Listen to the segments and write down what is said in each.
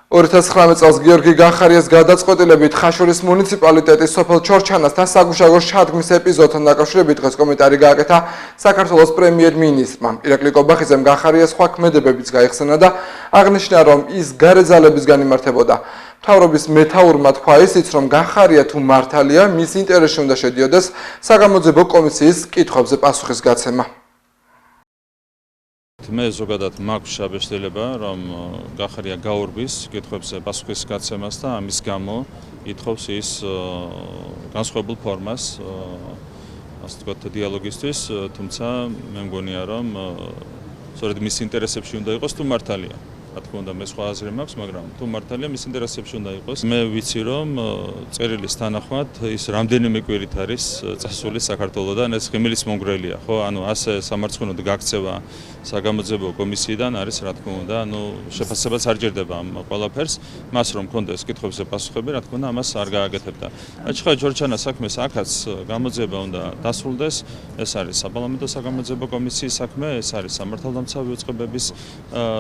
2019 წელს გიორგი გახარიას გადაწყვეტილებით ხაშურის მუნიციპალიტეტის სოფელ ჩორჩანასთან საგუშაგო შადგმის ეპიზოდთან დაკავშირებით დღეს კომენტარი გააკეთა საქართველოს პრემიერ-მინისტრმა. ირაკლი კობახიძემ გახარიას სხვა ქმედებებიც გაიხსენა და აღნიშნა, რომ ის გარე ძალებისგან იმართებოდა. მთავრობის მეთაურმა თქვა ისიც, რომ გახარია თუ მართალია, მის ინტერესში უნდა შედიოდეს საგამოძიებო კომისიის კითხვებზე პასუხის გაცემა. მე ზოგადად მაქვს შაბეშტილება, რომ გახარია გაურბის კითხვებზე პასუხის გაცემას და ამის გამო ითხოვს ის განსხვავებულ ფორმას, ასე ვთქვათ, დიალოგისთვის, თუმცა მე მგონია, რომ სწორედ მის ინტერესებში უნდა იყოს თუ მართალია. რა თქმა უნდა, მე სხვა აზრი მაქვს, მაგრამ თუ მართალია, მის ინტერესებში უნდა იყოს. მე ვიცი, რომ წერილის თანახმად ის რამდენიმე კვირით არის წასული საქართველოდან, ეს ღიმილის მონგრელია, ხო? ანუ ასე სამარცხინოდ გაქცევა საგამოძიებო კომისიიდან არის, რა თქმა უნდა, ანუ შეფასებაც არ ჭირდება ამ ყველაფერს, მას რომ კონდეს კითხვებზე პასუხები, რა თქმა უნდა, ამას არ გააკეთებდა. ახლა ჩორჩანას საქმეს აქაც გამოძიება უნდა დასრულდეს, ეს არის საპარლამენტო საგამოძიებო კომისიის საქმე, ეს არის სამართალდამცავი უწყებების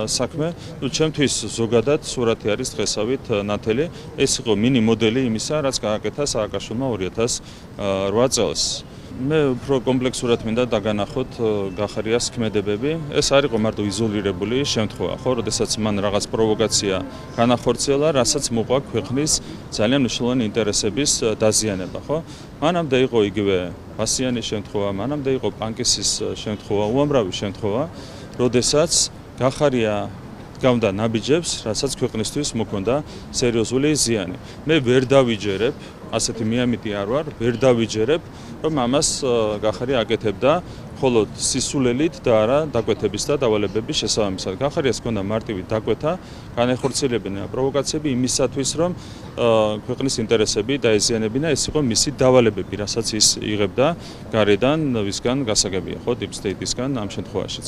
საქმე. ჩემთვის ზოგადად სურათი არის დღესავით ნათელი, ეს იყო მინი მოდელი იმისა, რაც გააკეთა სააკაშვილმა 2008 წელს. მე უფრო კომპლექსურად მინდა დაგანახოთ გახარიას ქმედებები. ეს არ იყო მარტო იზოლირებული შემთხვევა, ხო, როდესაც მან რაღაც პროვოკაცია განახორციელა, რასაც მოყვა ქვეყნის ძალიან მნიშვნელოვანი ინტერესების დაზიანება, ხო? მანამდე იყო იგივე ბასიანის შემთხვევა, მანამდე იყო პანკისის შემთხვევა, უამრავი შემთხვევა, როდესაც გახარია გავდა ნაბიჯებს, რასაც ქვეყნისთვის მოქონდა სერიოზული ზიანი. მე ვერ დავიჯერებ, ასეთი მიამიტი არ ვარ, ვერ დავიჯერებ, რომ ამას გახარია აკეთებდა მხოლოდ სისულელით და არა დაკვეთების და დავალებების შესაბამისად. გახარიას ჰქონდა მარტივი დაკვეთა, განეხორციელებინა პროვოკაციები იმისათვის, რომ ქვეყნის ინტერესები დაეზიანებინა, ეს იყო მისი დავალებები, რასაც ის იღებდა გარედან, ვისგან გასაგებია, ხო, Deep State-ისგან ამ შემთხვევაში.